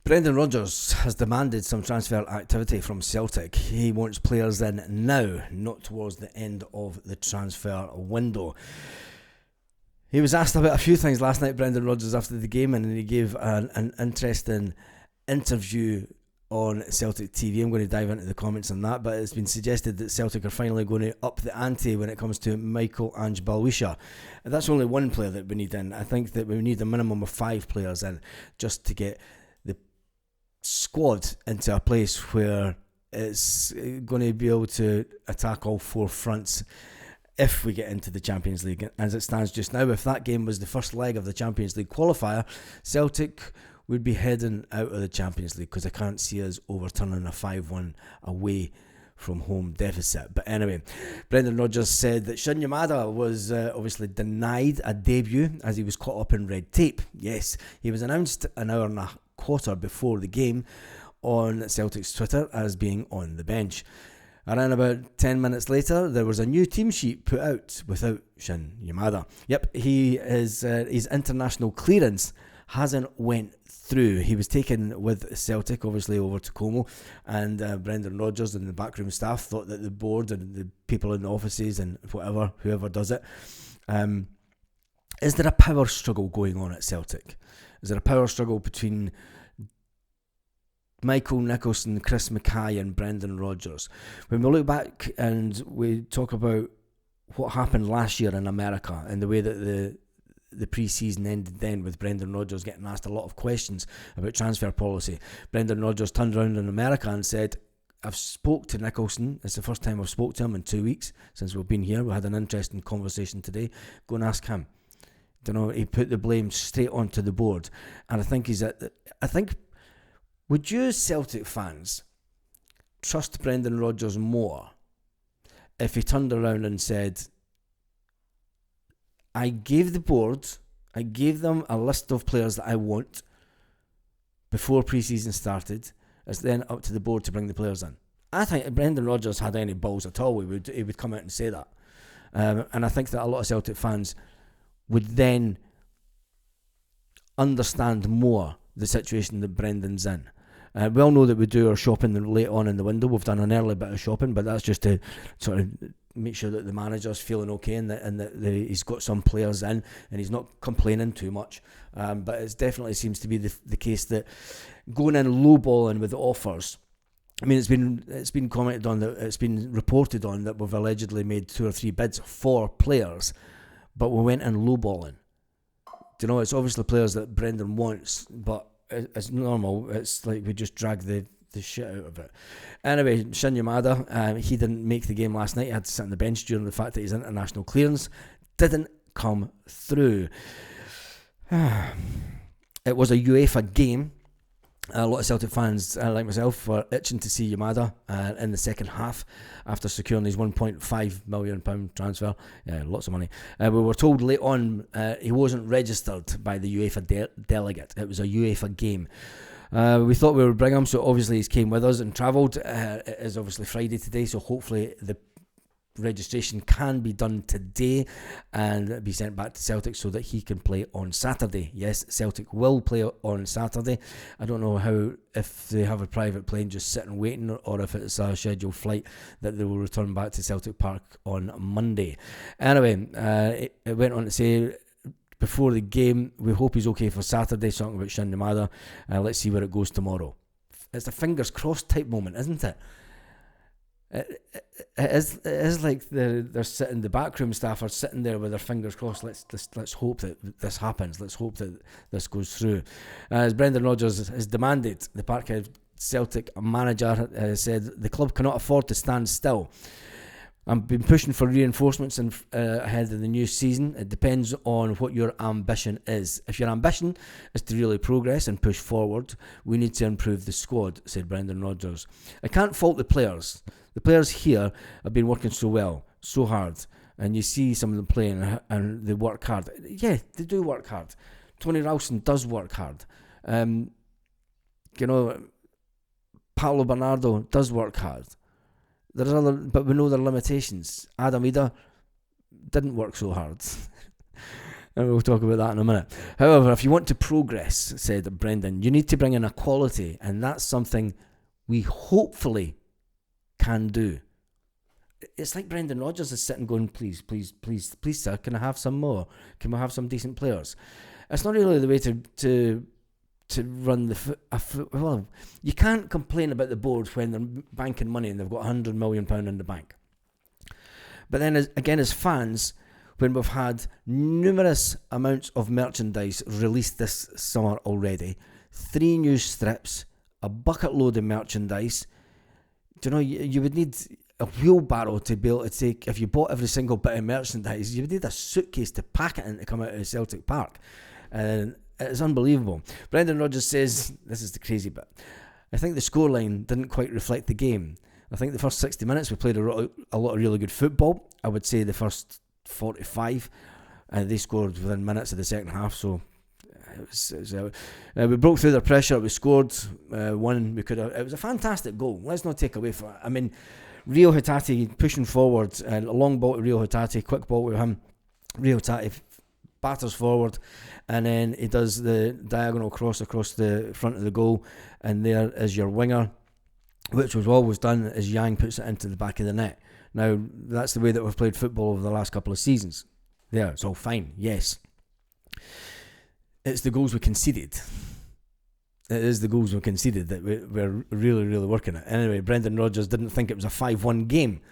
Brendan Rodgers has demanded some transfer activity from Celtic. He wants players in now, not towards the end of the transfer window. He was asked about a few things last night, Brendan Rodgers, after the game, and he gave an interesting interview on Celtic TV. I'm going to dive into the comments on that, but it's been suggested that Celtic are finally going to up the ante when it comes to Michael Ange Balwisha. And that's only one player that we need in. I think that we need a minimum of 5 players in just to get the squad into a place where it's going to be able to attack all 4 fronts if we get into the Champions League. As it stands just now, if that game was the first leg of the Champions League qualifier, Celtic would be heading out of the Champions League, because I can't see us overturning a 5-1 away from home deficit. But anyway, Brendan Rodgers said that Yamada was obviously denied a debut as he was caught up in red tape. Yes, he was announced an hour and a quarter before the game on Celtic's Twitter as being on the bench. Around about 10 minutes later, there was a new team sheet put out without Yamada. Yep, his international clearance hasn't went through. He was taken with Celtic, obviously, over to Como, and Brendan Rodgers and the backroom staff thought that the board and the people in the offices and whoever does it, is there a power struggle going on at Celtic? Is there a power struggle between Michael Nicholson, Chris Mackay and Brendan Rodgers? When we look back and we talk about what happened last year in America and the way that the pre-season ended then, with Brendan Rodgers getting asked a lot of questions about transfer policy, Brendan Rodgers turned around in America and said, I've spoke to Nicholson. It's the first time I've spoke to him in 2 weeks since we've been here. We had an interesting conversation today. Go and ask him. He put the blame straight onto the board. And I think would you Celtic fans trust Brendan Rodgers more if he turned around and said, I gave the board, I gave them a list of players that I want before pre-season started. It's then up to the board to bring the players in. I think if Brendan Rodgers had any balls at all, he would come out and say that. And I think that a lot of Celtic fans would then understand more the situation that Brendan's in. We all know that we do our shopping late on in the window. We've done an early bit of shopping, but that's just to sort of make sure that the manager's feeling okay and that he's got some players in and he's not complaining too much. But it definitely seems to be the case that going in lowballing with offers. I mean, it's been commented on, that it's been reported on that we've allegedly made 2 or 3 bids for players, but we went in lowballing. It's obviously players that Brendan wants, but it's normal. It's like we just drag the shit out of it. Anyway, Yamada, he didn't make the game last night. He had to sit on the bench due to the fact that his international clearance didn't come through. It was a UEFA game. A lot of Celtic fans, like myself, were itching to see Yamada in the second half after securing his £1.5 million transfer. Yeah, lots of money. We were told late on he wasn't registered by the UEFA delegate. It was a UEFA game. We thought we would bring him, so obviously he's came with us and travelled. It is obviously Friday today, so hopefully the registration can be done today and be sent back to Celtic so that he can play on Saturday. Yes, Celtic will play on Saturday. I don't know if they have a private plane just sitting waiting, or if it's a scheduled flight that they will return back to Celtic Park on Monday. Anyway, it went on to say before the game, we hope he's okay for Saturday, talking about Yamada. Let's see where it goes tomorrow. It's a fingers crossed type moment, isn't it? It is like they're sitting, the backroom staff are sitting there with their fingers crossed. Let's hope that this happens. Let's hope that this goes through. As Brendan Rodgers has demanded, the Parkhead Celtic manager said the club cannot afford to stand still. I've been pushing for reinforcements ahead of the new season. It depends on what your ambition is. If your ambition is to really progress and push forward, we need to improve the squad, said Brendan Rodgers. I can't fault the players. The players here have been working so well, so hard, and you see some of them playing and they work hard. Yeah, they do work hard. Tony Ralston does work hard. Paolo Bernardo does work hard. There's other, but we know their limitations. Adam Ida didn't work so hard. And we'll talk about that in a minute. However, if you want to progress, said Brendan, you need to bring in a quality, and that's something we hopefully can do. It's like Brendan Rodgers is sitting going, please, sir, can I have some more? Can we have some decent players? It's not really the way to run well, you can't complain about the board when they're banking money and they've got £100 million in the bank. But then as fans, when we've had numerous amounts of merchandise released this summer already, 3 new strips, a bucket load of merchandise, you would need a wheelbarrow to be able to take, if you bought every single bit of merchandise, you would need a suitcase to pack it in to come out of Celtic Park. And it's unbelievable. Brendan Rodgers says, this is the crazy bit, I think the scoreline didn't quite reflect the game. I think the first 60 minutes we played a lot of really good football. I would say the first 45, they scored within minutes of the second half, so we broke through their pressure. We scored one. It was a fantastic goal. Let's not take away from it. I mean, Rio Hatate pushing forward, a long ball to Rio Hatate, quick ball with him. Rio Hatate batters forward, and then he does the diagonal cross across the front of the goal, and there is your winger, which was always done as Yang puts it into the back of the net. Now, that's the way that we've played football over the last couple of seasons. There, it's all fine, yes. It's the goals we conceded. It is the goals we conceded that we're really, really working at. Anyway, Brendan Rodgers didn't think it was a 5-1 game.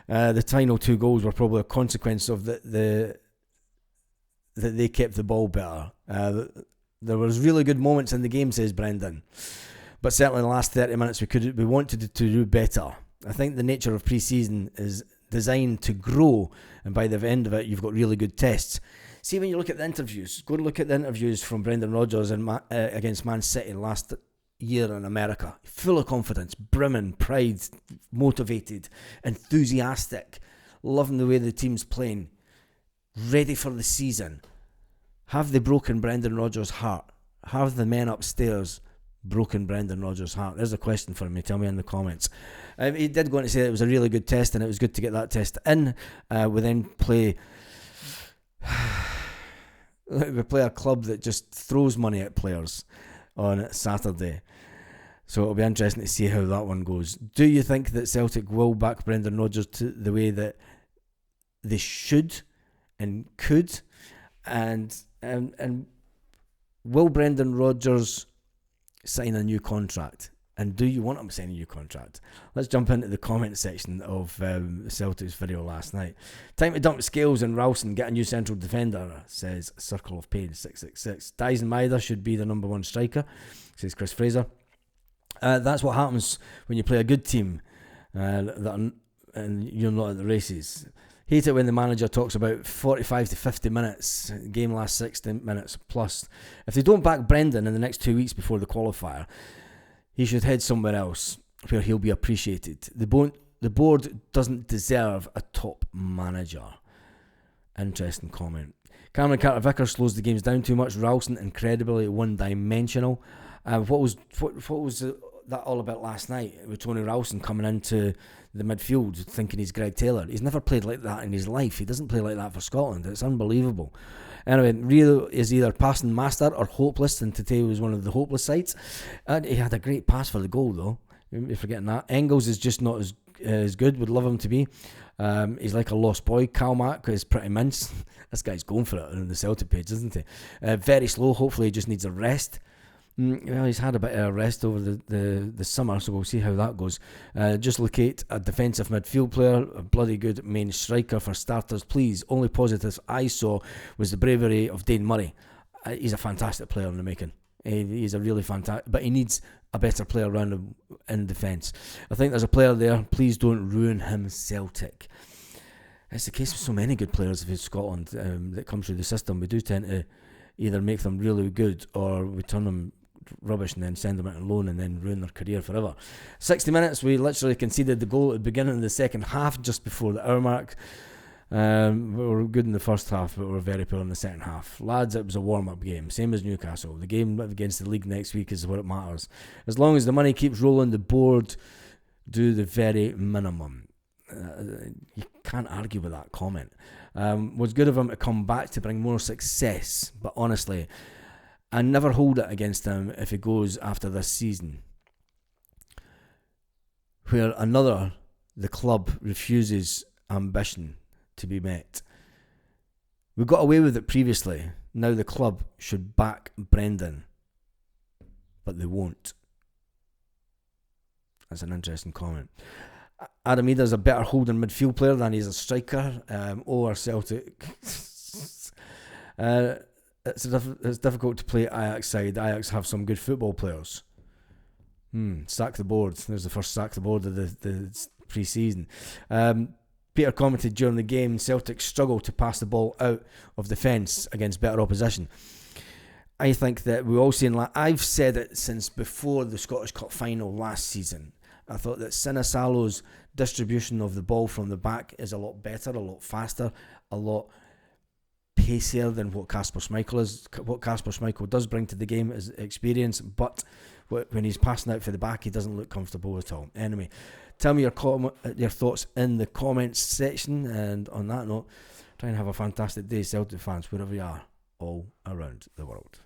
The final 2 goals were probably a consequence of that they kept the ball better. There was really good moments in the game, says Brendan. But certainly in the last 30 minutes we wanted to do better. I think the nature of pre-season is designed to grow, and by the end of it you've got really good tests. See, when you look at the interviews, go and look at the interviews from Brendan Rodgers against Man City last year in America. Full of confidence, brimming, pride, motivated, enthusiastic, loving the way the team's playing, ready for the season. Have they broken Brendan Rodgers' heart? Have the men upstairs broken Brendan Rodgers' heart? There's a question for me. Tell me in the comments. He did go on to say that it was a really good test, and it was good to get that test in. We then play a club that just throws money at players on Saturday. So it'll be interesting to see how that one goes. Do you think that Celtic will back Brendan Rodgers to the way that they should and could? And will Brendan Rodgers sign a new contract? And do you want him to sign a new contract? Let's jump into the comment section of Celtic's video last night. Time to dump Scales and Ralston, get a new central defender, says Circle of Pain 666. Yamada should be the number 1 striker, says Chris Fraser. That's what happens when you play a good team and you're not at the races. Hate it when the manager talks about 45 to 50 minutes, game lasts 60 minutes plus. If they don't back Brendan in the next 2 weeks before the qualifier, he should head somewhere else where he'll be appreciated. The board doesn't deserve a top manager. Interesting comment. Cameron Carter-Vickers slows the games down too much. Ralston incredibly one-dimensional. What was that all about last night with Tony Ralston coming into the midfield thinking he's Greg Taylor? He's never played like that in his life. He doesn't play like that for Scotland. It's unbelievable. Anyway, Rio is either passing master or hopeless, and today was one of the hopeless sides. He had a great pass for the goal, though. You're forgetting that. Engels is just not as good. Would love him to be. He's like a lost boy. Calmack is pretty mince. This guy's going for it on the Celtic page, isn't he? Very slow. Hopefully he just needs a rest. Well, he's had a bit of a rest over the summer, so we'll see how that goes. Just locate a defensive midfield player, a bloody good main striker for starters, please. Only positives I saw was the bravery of Dane Murray. He's a fantastic player in the making. He's a really fantastic, but he needs a better player around him in defence. I think there's a player there. Please don't ruin him, Celtic. It's the case with so many good players of Scotland that come through the system. We do tend to either make them really good or we turn them rubbish and then send them out on loan and then ruin their career forever. 60 minutes, we literally conceded the goal at the beginning of the second half, just before the hour mark. We were good in the first half, but we were very poor in the second half. Lads, it was a warm-up game, same as Newcastle. The game against the league next week is what it matters. As long as the money keeps rolling, the board do the very minimum. you can't argue with that comment. Was good of him to come back to bring more success, but honestly, I never hold it against him if he goes after this season, where the club refuses ambition to be met. We got away with it previously. Now the club should back Brendan, but they won't. That's an interesting comment. Adam Ida's a better holding midfield player than he's a striker. Or Celtic. It's difficult to play Ajax side. Ajax have some good football players. Sack the board. There's the first sack the board of the pre-season. Peter commented during the game, Celtic struggle to pass the ball out of defence against better opposition. I think that we all seen, I've said it since before the Scottish Cup final last season. I thought that Sinisalo's distribution of the ball from the back is a lot better, a lot faster, a lot pacier than what Kasper Schmeichel is. What Kasper Schmeichel does bring to the game is experience, but when he's passing out for the back, he doesn't look comfortable at all. Anyway, tell me your thoughts in the comments section, and on that note, try and have a fantastic day, Celtic fans, wherever you are, all around the world.